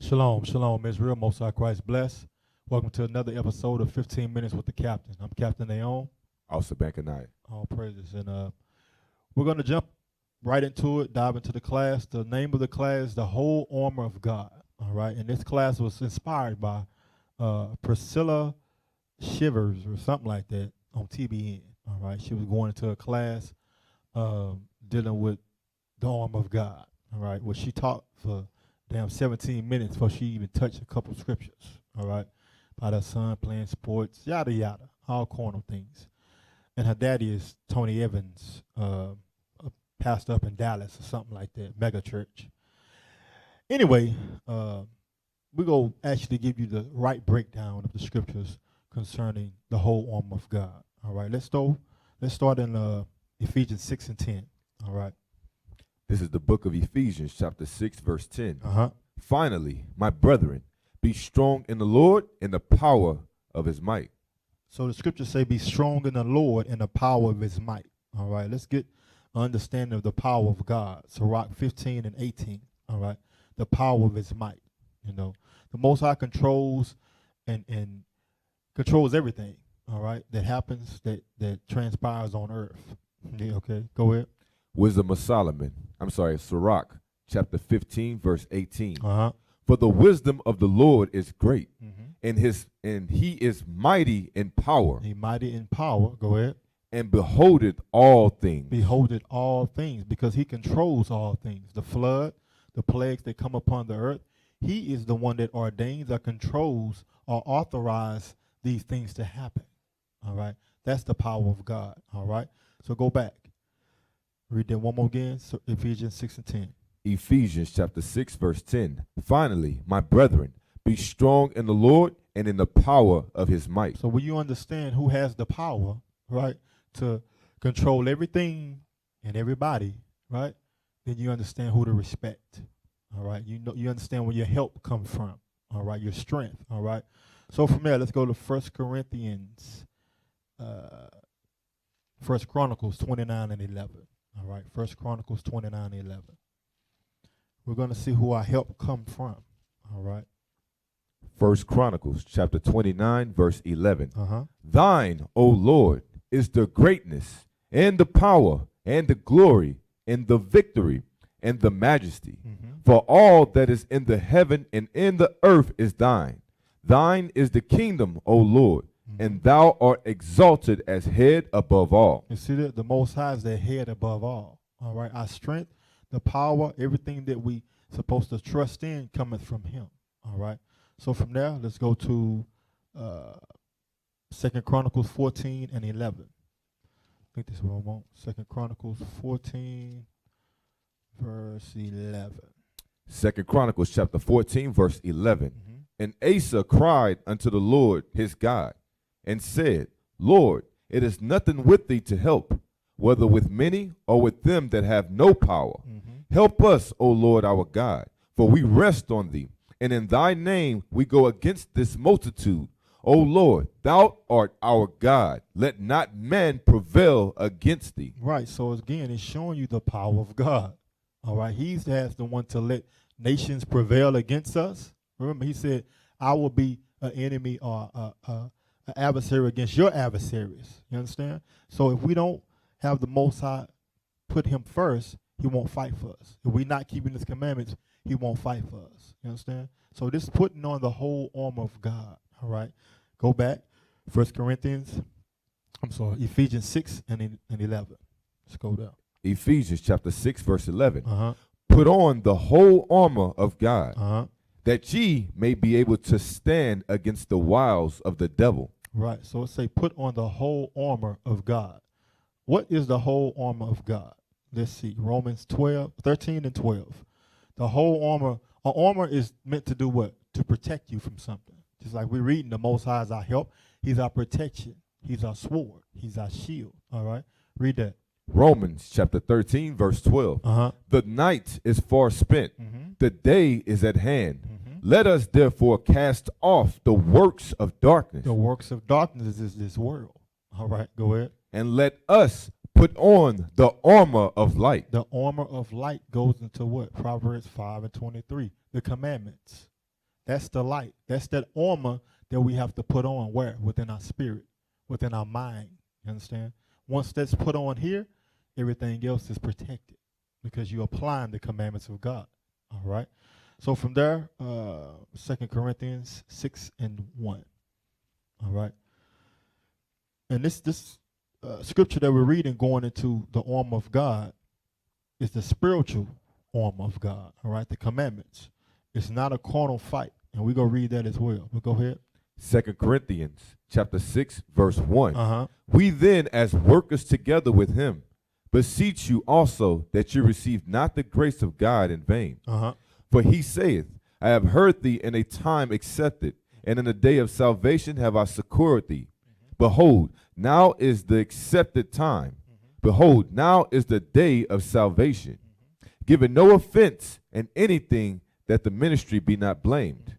Shalom, shalom, Israel, Most High Christ bless. Welcome to another episode of 15 Minutes with the Captain. I'm Captain Naon. Also back at night. All praises. And we're going to jump right into it, dive into the class. The name of the class, The Whole Armor of God. All right. And this class was inspired by Priscilla Shivers or something like that on TBN. All right. She was going into a class dealing with the armor of God. All right. What she taught for 17 minutes before she even touched a couple scriptures, all right, about her son playing sports, yada, yada, all carnal things. And her daddy is Tony Evans, a pastor up in Dallas or something like that, mega church. Anyway, we're going to actually give you the right breakdown of the scriptures concerning the whole armor of God, all right. Let's start in Ephesians 6 and 10, all right. This is the book of Ephesians, chapter 6, verse 10. Uh-huh. Finally, my brethren, be strong in the Lord and the power of his might. So the scriptures say, be strong in the Lord and the power of his might. All right, let's get an understanding of the power of God. Sirach 15 and 18. All right, the power of his might. You know, the Most High controls and controls everything. All right, that happens, that transpires on earth. Yeah, okay, go ahead. Wisdom of Solomon. Sirach, chapter 15, verse 18. Uh-huh. For the wisdom of the Lord is great, Mm-hmm. and he is mighty in power. He mighty in power. Go ahead. And beholdeth all things. Beholdeth all things, because he controls all things. The flood, the plagues that come upon the earth, he is the one that ordains or controls or authorizes these things to happen. All right. That's the power of God. All right. So go back. Read that one more again. So Ephesians 6 and 10. Ephesians chapter 6, verse 10. Finally, my brethren, be strong in the Lord and in the power of his might. So when you understand who has the power, right, to control everything and everybody, right, then you understand who to respect. All right. You understand where your help comes from. All right. Your strength. All right. So from there, let's go to 1 Corinthians, 1 Chronicles 29 and 11. All right, 1 Chronicles 29 and 11. We're going to see who our help come from. All right. 1 Chronicles chapter 29, verse 11. Uh-huh. Thine, O Lord, is the greatness and the power and the glory and the victory and the majesty. Mm-hmm. For all that is in the heaven and in the earth is thine. Thine is the kingdom, O Lord, and thou art exalted as head above all. You see that? The Most High is the head above all. All right. Our strength, the power, everything that we supposed to trust in cometh from him. All right. So from there, let's go to 2 Chronicles 14 and 11. I think this is what I want. 2 Chronicles 14, verse 11. 2 Chronicles chapter 14, verse 11. Mm-hmm. And Asa cried unto the Lord his God, and said, Lord, it is nothing with thee to help, whether with many or with them that have no power. Mm-hmm. Help us, O Lord our God, for we rest on thee, and in thy name we go against this multitude. O Lord, thou art our God. Let not man prevail against thee. Right. So again, it's showing you the power of God. All right. He's the one to let nations prevail against us. Remember, he said, I will be an enemy or an adversary against your adversaries. You understand? So if we don't have the Most High put him first, he won't fight for us. If we're not keeping his commandments, he won't fight for us. You understand? So this is putting on the whole armor of God. All right. Go back. Ephesians 6 and 11. Let's go down. Ephesians chapter 6, verse 11. Uh-huh. Put on the whole armor of God, Uh-huh. that ye may be able to stand against the wiles of the devil. Right. So it say put on the whole armor of God. What is the whole armor of God? Let's see. Romans 13 and 12. The whole armor. An armor is meant to do what? To protect you from something. Just like we're reading, the Most High is our help. He's our protection. He's our sword. He's our shield. All right. Read that. Romans chapter 13, verse 12. Uh-huh. The night is far spent. Mm-hmm. The day is at hand. Mm-hmm. Let us therefore cast off the works of darkness. The works of darkness is this world. All right. Go ahead. And let us put on the armor of light. The armor of light goes into what? Proverbs 5 and 23. The commandments. That's the light. That's that armor that we have to put on where? Within our spirit, within our mind. You understand? Once that's put on here, everything else is protected because you're applying the commandments of God. All right. So from there, 2 Corinthians 6:1. All right. And this scripture that we're reading going into the armor of God is the spiritual armor of God. All right. The commandments. It's not a carnal fight. And we're going to read that as well. But go ahead. 2 Corinthians chapter 6, verse 1. Uh-huh. We then, as workers together with him, beseech you also that you receive not the grace of God in vain. Uh-huh. For he saith, I have heard thee in a time accepted, and in a day of salvation have I succored thee. Behold, now is the accepted time. Behold, now is the day of salvation. Giving no offense in anything, that the ministry be not blamed.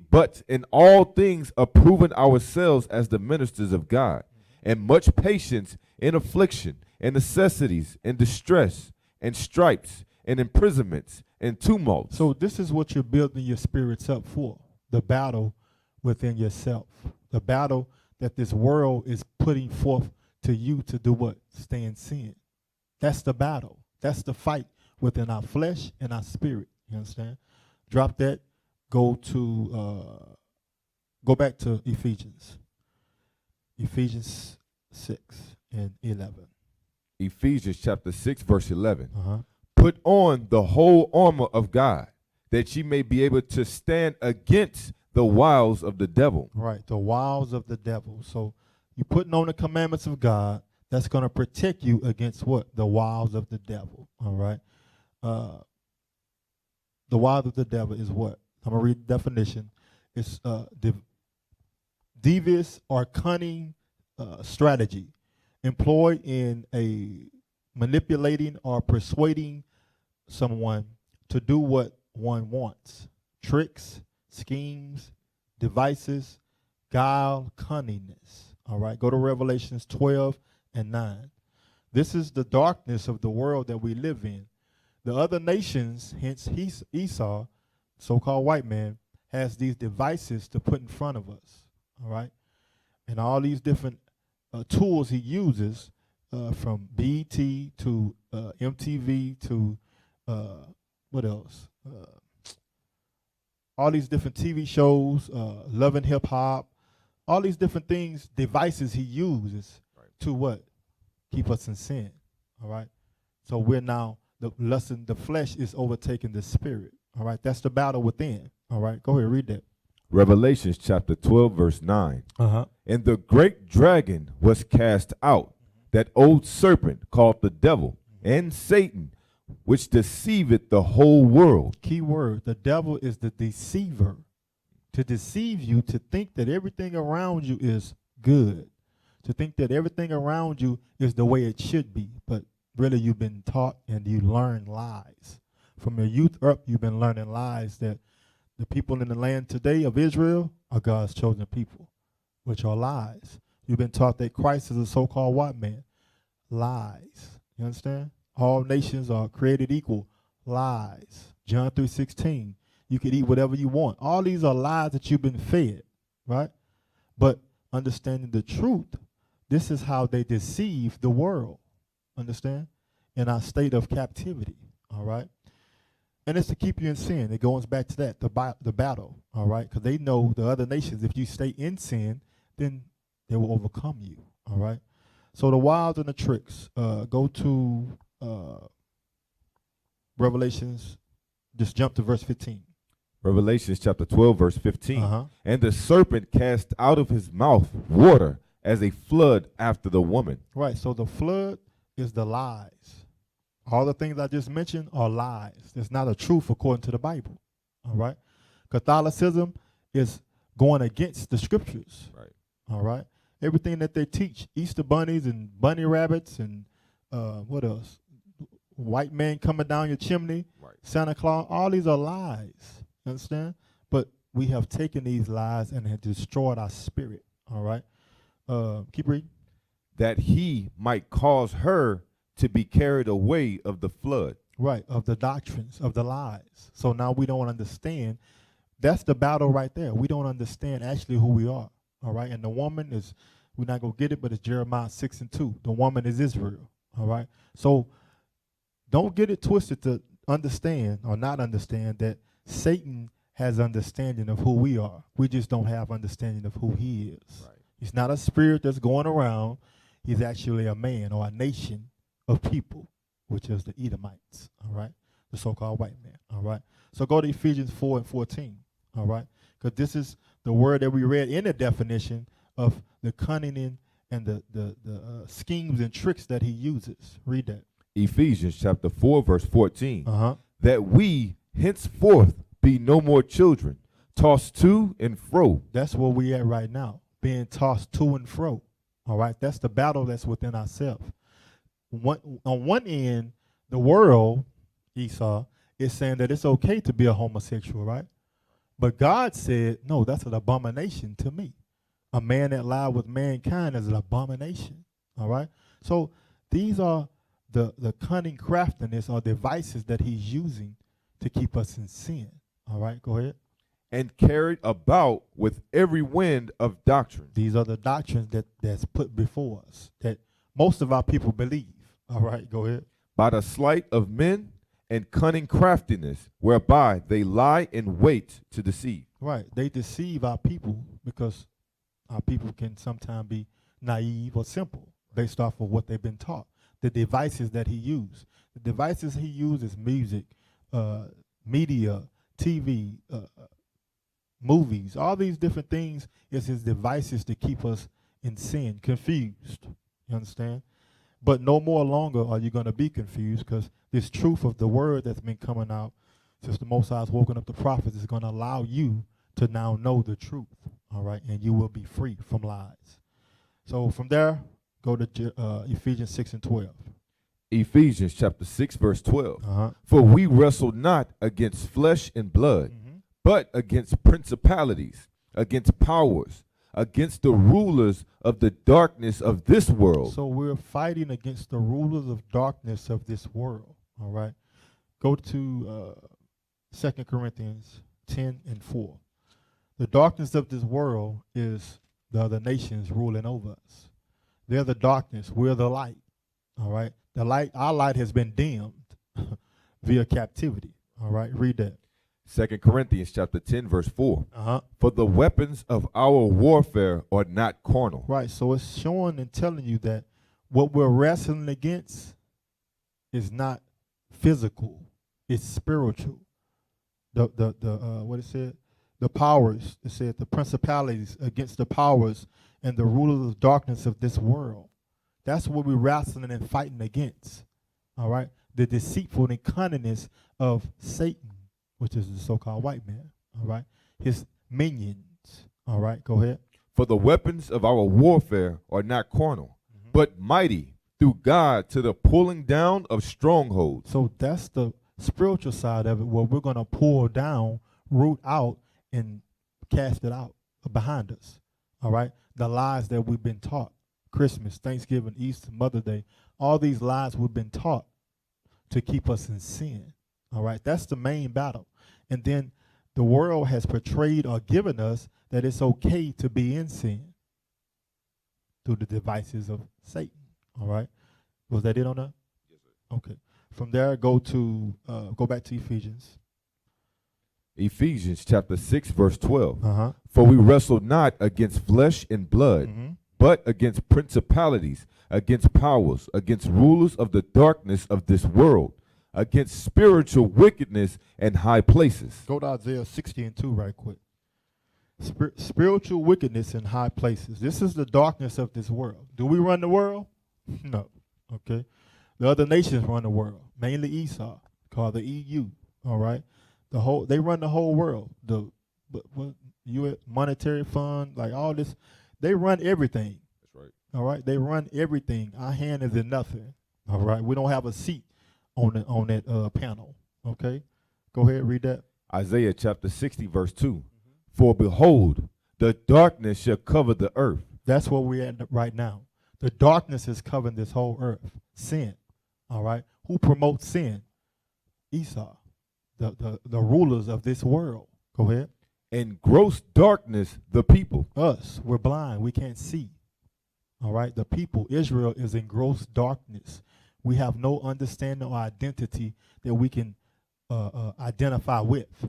But in all things approving ourselves as the ministers of God, and much patience in affliction, and necessities, and distress, and stripes, and imprisonments, and tumults. So this is what you're building your spirits up for. The battle within yourself. The battle that this world is putting forth to you to do what? Stay in sin. That's the battle. That's the fight within our flesh and our spirit. You understand? Drop that. Go back to Ephesians. Ephesians 6:11. Ephesians chapter 6, verse 11. Uh-huh. Put on the whole armor of God, that ye may be able to stand against the wiles of the devil. Right, the wiles of the devil. So you're putting on the commandments of God. That's going to protect you against what? The wiles of the devil. All right. The wiles of the devil is what? I'm going to read the definition. It's devious or cunning strategy employed in a manipulating or persuading someone to do what one wants. Tricks, schemes, devices, guile, cunningness. All right, go to Revelations 12:9. This is the darkness of the world that we live in. The other nations, hence Esau, so-called white man, has these devices to put in front of us. All right, and all these different tools he uses, from BET to MTV to what else? All these different TV shows, Love and Hip Hop, all these different things, devices he uses to what? Keep us in sin. All right. So we're now the flesh is overtaking the spirit. All right. That's the battle within. All right. Go ahead, read that. Revelations chapter 12, verse 9. Uh-huh. And the great dragon was cast out, that old serpent called the devil and Satan, which deceiveth the whole world. Key word, the devil is the deceiver. To deceive you, to think that everything around you is good, to think that everything around you is the way it should be, but really you've been taught and you learn lies. From your youth up, you've been learning lies that the people in the land today of Israel are God's chosen people, which are lies. You've been taught that Christ is a so-called white man. Lies. You understand? All nations are created equal. Lies. John 3:16. You can eat whatever you want. All these are lies that you've been fed, right? But understanding the truth, this is how they deceive the world. Understand? In our state of captivity, all right? And it's to keep you in sin. It goes back to that, the battle, all right? Because they know the other nations, if you stay in sin, then they will overcome you, all right? So the wiles and the tricks, go to Revelations, just jump to verse 15. Revelations chapter 12, verse 15. Uh-huh. And the serpent cast out of his mouth water as a flood after the woman. Right, so the flood is the lies. All the things I just mentioned are lies. It's not a truth according to the Bible, all right? Catholicism is going against the scriptures, Right. all right? Everything that they teach, Easter bunnies and bunny rabbits and what else? White man coming down your chimney, Right. Santa Claus, all these are lies, you understand? But we have taken these lies and have destroyed our spirit, all right? Keep reading. That he might cause her to be carried away of the flood. Right, of the doctrines, of the lies. So now we don't understand That's the battle right there. We don't understand actually who we are. All right. And the woman is, we're not going to get it, but it's Jeremiah 6:2. The woman is Israel. All right. So don't get it twisted to understand or not understand that Satan has understanding of who we are. We just don't have understanding of who he is. Right. He's not a spirit that's going around. He's actually a man or a nation of people, which is the Edomites, all right? The so-called white man, all right? So go to Ephesians 4:14, all right? Because this is the word that we read in the definition of the cunning and the schemes and tricks that he uses. Read that. Ephesians chapter 4, verse 14. Uh-huh. That we henceforth be no more children, tossed to and fro. That's where we at right now, being tossed to and fro, all right? That's the battle that's within ourselves. On one end, the world, Esau, is saying that it's okay to be a homosexual, right? But God said, no, that's an abomination to me. A man that lied with mankind is an abomination, all right? So these are the cunning craftiness or devices that he's using to keep us in sin, all right? Go ahead. And carried about with every wind of doctrine. These are the doctrines that's put before us that most of our people believe. All right, go ahead. By the sleight of men and cunning craftiness, whereby they lie in wait to deceive. Right, they deceive our people because our people can sometimes be naive or simple based off of what they've been taught. The devices that he used. The devices he uses: music, media, TV, movies, all these different things is his devices to keep us in sin, confused. You understand? But no more longer are you going to be confused, because this truth of the word that's been coming out since the Most High has woken up the prophets is going to allow you to now know the truth, all right? And you will be free from lies. So from there, go to Ephesians 6:12. Ephesians chapter 6, verse 12. Uh-huh. For we wrestle not against flesh and blood, but against principalities, against powers, against the rulers of the darkness of this world. So we're fighting against the rulers of darkness of this world, all right? Go to 2 Corinthians 10:4. The darkness of this world is the other nations ruling over us. They're the darkness. We're the light, all right? The light, our light has been dimmed via captivity, all right? Read that. 2 Corinthians chapter 10, verse 4. Uh-huh. For the weapons of our warfare are not carnal. Right, so it's showing and telling you that what we're wrestling against is not physical, it's spiritual. The what it said? The powers, it said the principalities against the powers and the rulers of darkness of this world. That's what we're wrestling and fighting against, all right? The deceitful and cunningness of Satan, which is the so-called white man, all right? His minions, all right? Go ahead. For the weapons of our warfare are not carnal, but mighty through God to the pulling down of strongholds. So that's the spiritual side of it, where we're going to pull down, root out, and cast it out behind us, all right? The lies that we've been taught, Christmas, Thanksgiving, Easter, Mother's Day, all these lies we've been taught to keep us in sin. All right, that's the main battle. And then the world has portrayed or given us that it's okay to be in sin through the devices of Satan. All right, was that it on that? Yes, sir. Okay. From there, go back to Ephesians. Ephesians chapter 6, verse 12. Uh-huh. For we wrestle not against flesh and blood, Mm-hmm. but against principalities, against powers, against rulers of the darkness of this world, against spiritual wickedness in high places. Go to Isaiah 60:2 right quick. Spiritual wickedness in high places. This is the darkness of this world. Do we run the world? No. Okay. The other nations run the world, mainly Esau, called the EU. All right. They run the whole world. The U.S. monetary fund, like all this, they run everything. That's right. All right. They run everything. Our hand is in nothing. All right. We don't have a seat on that panel. Okay. Go ahead, read that. Isaiah chapter 60, verse 2. For behold, the darkness shall cover the earth. That's where we're at right now. The darkness is covering this whole earth. Sin. All right. Who promotes sin? Esau. The rulers of this world. Go ahead. and gross darkness the people. Us, we're blind. We can't see. All right. The people, Israel, is in gross darkness. We have no understanding or identity that we can identify with.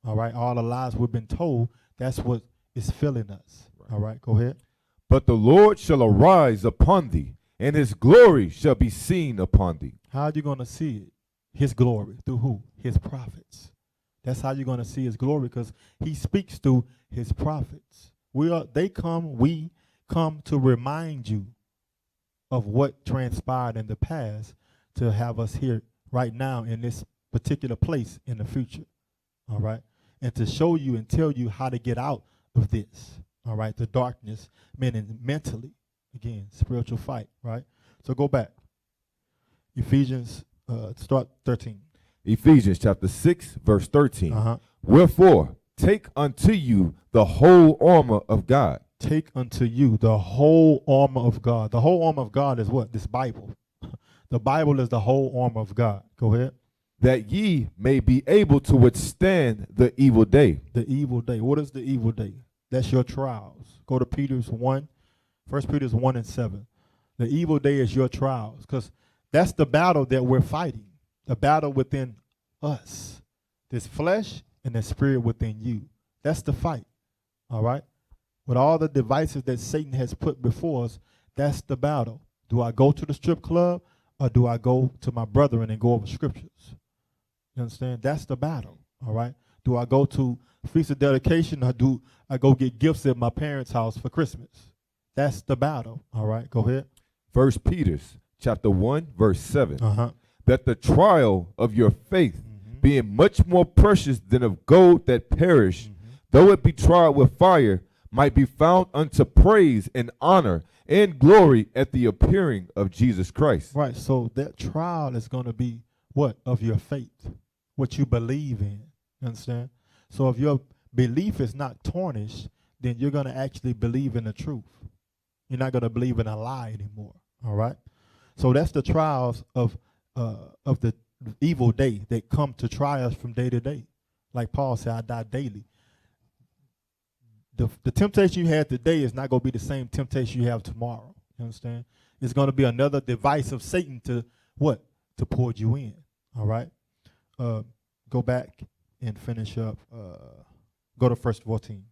All right. All the lies we've been told, that's what is filling us. Right. All right. Go ahead. But the Lord shall arise upon thee, and his glory shall be seen upon thee. How are you going to see it? His glory. Through who? His prophets. That's how you're going to see his glory, because he speaks through his prophets. We come to remind you of what transpired in the past to have us here right now in this particular place in the future. All right. And to show you and tell you how to get out of this. All right. The darkness, meaning mentally, again, spiritual fight. Right. So go back. Ephesians, start 13. Ephesians chapter 6, verse 13. Uh-huh. Wherefore, take unto you the whole armor of God. Take unto you the whole armor of God. The whole armor of God is what? This Bible. The Bible is the whole armor of God. Go ahead. That ye may be able to withstand the evil day. The evil day. What is the evil day? That's your trials. Go to Peter's 1, 1 Peter's 1 and 7. The evil day is your trials, because that's the battle that we're fighting. The battle within us. This flesh and the spirit within you. That's the fight. All right? With all the devices that Satan has put before us, that's the battle. Do I go to the strip club, or do I go to my brethren and go over scriptures? You understand? That's the battle. All right? Do I go to Feast of Dedication, or do I go get gifts at my parents' house for Christmas? That's the battle. All right? Go ahead. 1 Peter chapter 1, verse 7. Uh-huh. That the trial of your faith, being much more precious than of gold that perish, though it be tried with fire, might be found unto praise and honor and glory at the appearing of Jesus Christ. Right. So that trial is going to be what? Of your faith, what you believe in. You understand? So if your belief is not tarnished, then you're going to actually believe in the truth. You're not going to believe in a lie anymore. All right. So that's the trials of the evil day that come to try us from day to day. Like Paul said, I die daily. The temptation you had today is not going to be the same temptation you have tomorrow. You understand? It's going to be another device of Satan to what? To pull you in. All right? Go back and finish up. Go to verse 14.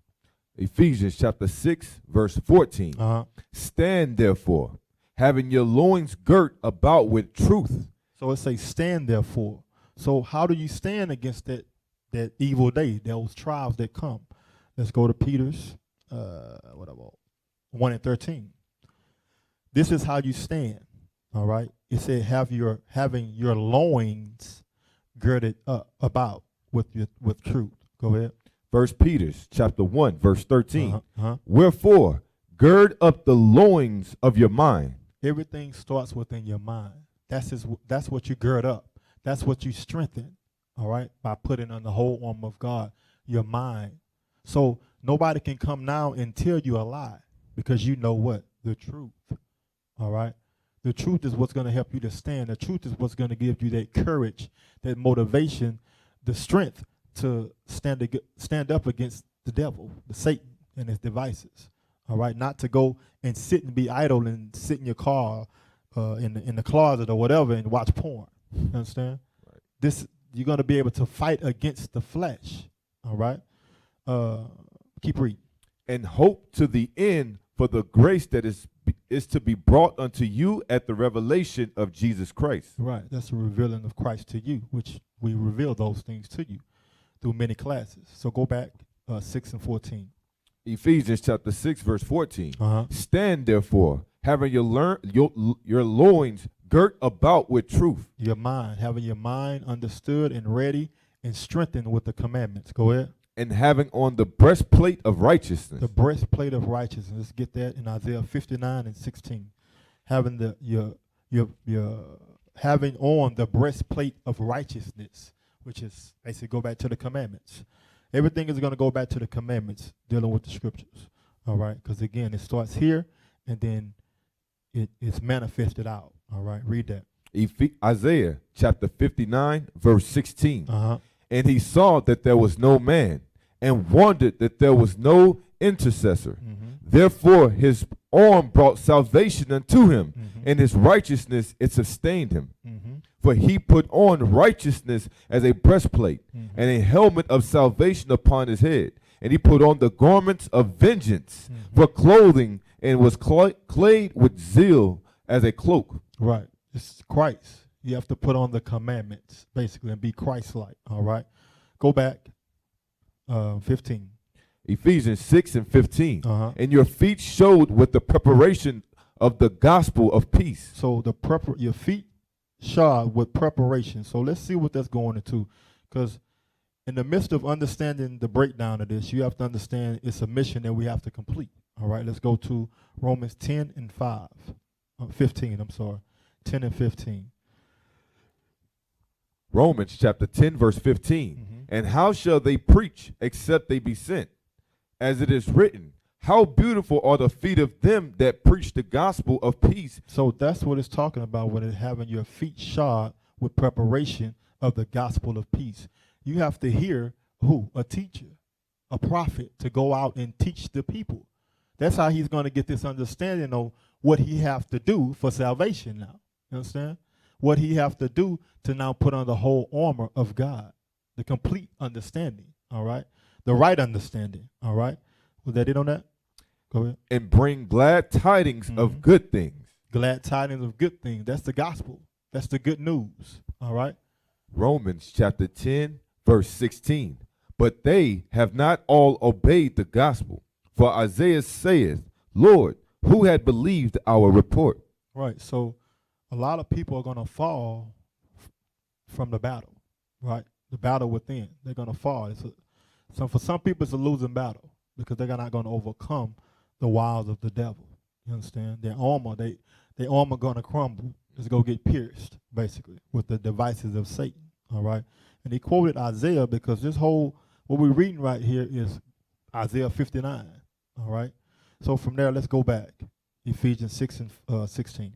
Ephesians chapter 6, verse 14. Uh-huh. Stand therefore, having your loins girt about with truth. So it says, stand therefore. So how do you stand against that evil day, those trials that come? Let's go to Peter's 1 and 13. This is how you stand. All right. It said, having your loins girded up about with truth. Go ahead. 1 Peter chapter 1, verse 13. Uh-huh. Wherefore, gird up the loins of your mind. Everything starts within your mind. That's what you gird up. That's what you strengthen, all right, by putting on the whole armor of God, your mind. So nobody can come now and tell you a lie, because you know what? The truth, all right? The truth is what's going to help you to stand. The truth is what's going to give you that courage, that motivation, the strength to stand up against the devil, the Satan and his devices, all right? Not to go and sit and be idle and sit in your car in the closet or whatever and watch porn. You understand? Right. This, you're going to be able to fight against the flesh. All right? Keep reading. And hope to the end for the grace that is to be brought unto you at the revelation of Jesus Christ. Right. That's the revealing of Christ to you, which we reveal those things to you through many classes. So go back 6 and 14. Ephesians chapter 6, verse 14. Uh-huh. Stand therefore, having your loins girt about with truth. Your mind, having your mind understood and ready and strengthened with the commandments. Go ahead. And having on the breastplate of righteousness. The breastplate of righteousness. Let's get that in Isaiah 59 and 16. Having having on the breastplate of righteousness, which is basically go back to the commandments. Everything is going to go back to the commandments dealing with the scriptures. All right? Because again, it starts here and then it's manifested out. All right? Read that. Isaiah chapter 59, verse 16. Uh-huh. And he saw that there was no man, and wondered that there was no intercessor. Mm-hmm. Therefore his arm brought salvation unto him, Mm-hmm. and his righteousness it sustained him. Mm-hmm. For he put on righteousness as a breastplate, Mm-hmm. and a helmet of salvation upon his head. And he put on the garments of vengeance Mm-hmm. for clothing, and was clad with zeal as a cloak. Right. It's Christ. You have to put on the commandments, basically, and be Christ-like. All right. Go back. 15. Ephesians 6:15. Uh-huh. And your feet showed with the preparation of the gospel of peace. So your feet shod with preparation. So let's see what that's going into. Because in the midst of understanding the breakdown of this, you have to understand it's a mission that we have to complete. All right. Let's go to Romans 10 and 5. 15, I'm sorry. 10 and 15. Romans chapter 10 verse 15. Mm-hmm. And how shall they preach except they be sent? As it is written, how beautiful are the feet of them that preach the gospel of peace. So that's what it's talking about when it's having your feet shod with preparation of the gospel of peace. You have to hear who? A teacher, a prophet, to go out and teach the people. That's how he's going to get this understanding of what he have to do for salvation now. You understand? What he have to do to now put on the whole armor of God, the complete understanding, all right? The right understanding, all right? Was that it on that? Go ahead. And bring glad tidings Mm-hmm. of good things. Glad tidings of good things. That's the gospel. That's the good news, all right? Romans chapter 10 verse 16. But they have not all obeyed the gospel. For Isaiah saith, Lord, who had believed our report? Right. So a lot of people are going to fall from the battle, right? The battle within. They're going to fall. So for some people, it's a losing battle because they're not going to overcome the wiles of the devil. You understand? Their armor going to crumble. It's going to get pierced, basically, with the devices of Satan, all right? And he quoted Isaiah because what we're reading right here is Isaiah 59, all right? So from there, let's go back. Ephesians 6 and 16.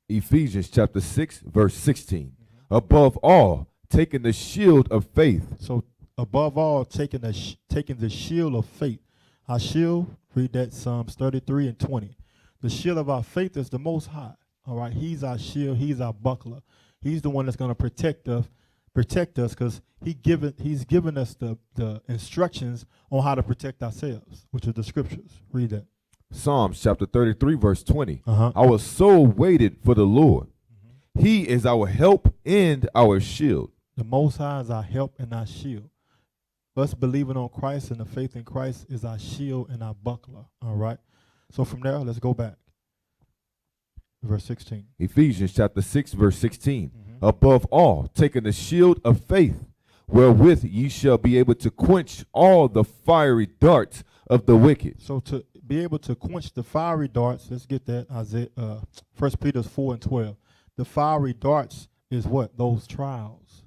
Ephesians chapter 6 verse 16. Above all, taking the shield of faith. So above all, taking the shield of faith. Our shield, read that Psalms 33 and 20. The shield of our faith is the Most High. All right, he's our shield. He's our buckler. He's the one that's going to protect us because he's given us the instructions on how to protect ourselves, which are the scriptures. Read that. Psalms chapter 33 verse 20. Uh-huh. Our soul waited for the Lord. He is our help and our shield. The Most High is our help and our shield. Us believing on Christ and the faith in Christ is our shield and our buckler. All right. So from there, let's go back. Verse 16. Ephesians chapter 6 verse 16. Above all, taking the shield of faith, wherewith ye shall be able to quench all the fiery darts of the wicked. So to be able to quench the fiery darts, let's get that. Isaiah, 1 Peter 4 and 12. The fiery darts is what? Those trials.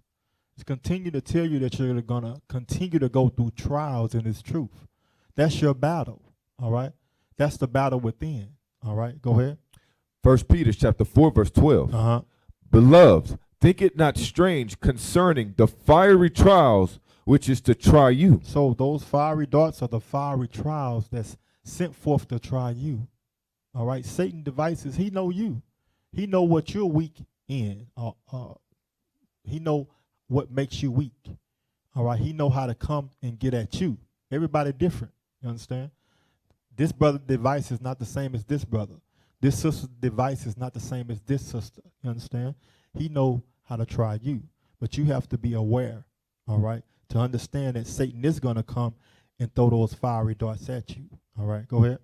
It's continue to tell you that you're going to continue to go through trials in this truth. That's your battle, all right? That's the battle within, all right? Go ahead. 1 Peter chapter 4 verse 12. Uh-huh. Beloved, think it not strange concerning the fiery trials which is to try you. So those fiery darts are the fiery trials that's sent forth to try you, all right? Satan devices, he know you. He know what you're weak in. He know what makes you weak. All right. He know how to come and get at you. Everybody different. You understand? This brother device is not the same as this brother. This sister's device is not the same as this sister. You understand? He know how to try you. But you have to be aware, all right, to understand that Satan is going to come and throw those fiery darts at you. All right. Go ahead.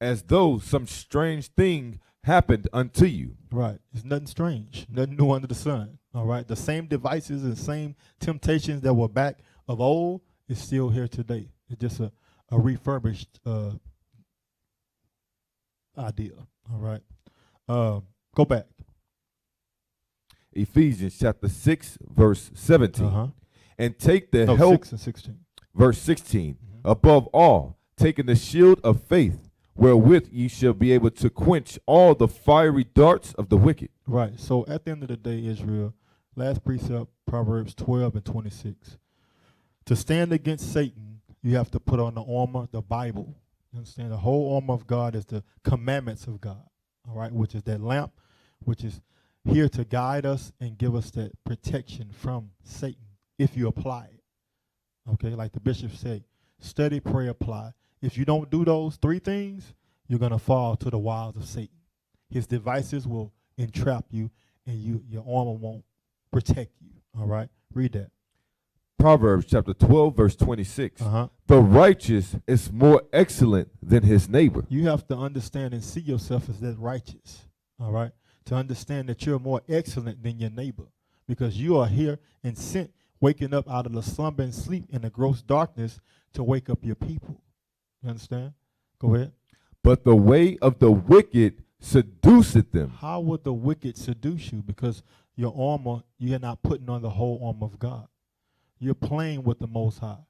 As though some strange thing happened unto you. Right. It's nothing strange, nothing new under the sun. All right. The same devices and same temptations that were back of old is still here today. It's just a refurbished idea. All right. Go back. Ephesians chapter 6 verse 17. Uh-huh. And take the No, help. 6 and 16. Verse 16. Above all, taking the shield of faith, wherewith ye shall be able to quench all the fiery darts of the wicked. Right. So at the end of the day, Israel, last precept, Proverbs 12 and 26. To stand against Satan, you have to put on the armor, the Bible. You understand? The whole armor of God is the commandments of God, all right, which is that lamp, which is here to guide us and give us that protection from Satan if you apply it. Okay, like the bishop said, study, pray, apply. If you don't do those three things, you're going to fall to the wiles of Satan. His devices will entrap you, and your armor won't protect you. All right, read that. Proverbs chapter 12, verse 26. Uh-huh. The righteous is more excellent than his neighbor. You have to understand and see yourself as that righteous. All right, to understand that you're more excellent than your neighbor, because you are here and sent, waking up out of the slumber and sleep in the gross darkness to wake up your people. You understand? Go ahead. But the way of the wicked seduceth them. How would the wicked seduce you? Because your armor, you're not putting on the whole armor of God. You're playing with the Most High.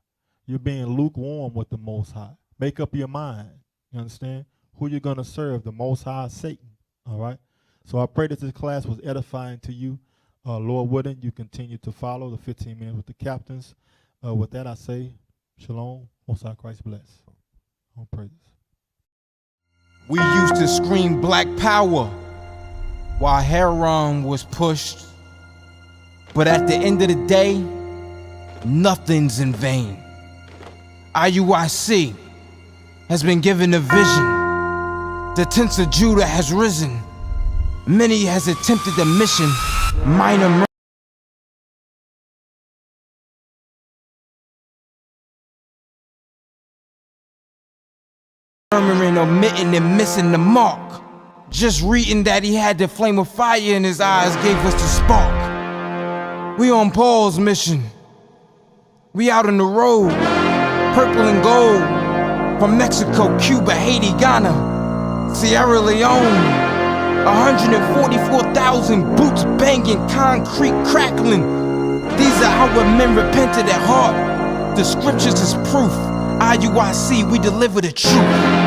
You're being lukewarm with the Most High. Make up your mind. You understand? Who you're going to serve, the Most High, Satan. All right? So I pray that this class was edifying to you. Lord willing, you continue to follow the 15 minutes with the captains. With that, I say, shalom. Most High Christ bless. All praises. We used to scream black power while Heron was pushed. But at the end of the day, nothing's in vain. IUIC has been given a vision. The tents of Judah has risen. Many has attempted the mission. Minor murmuring, omitting, and missing the mark. Just reading that he had the flame of fire in his eyes gave us the spark. We on Paul's mission. We out on the road, purple and gold, from Mexico, Cuba, Haiti, Ghana, Sierra Leone. 144,000 boots banging, concrete crackling. These are our men repented at heart. The scriptures is proof. IUIC, we deliver the truth.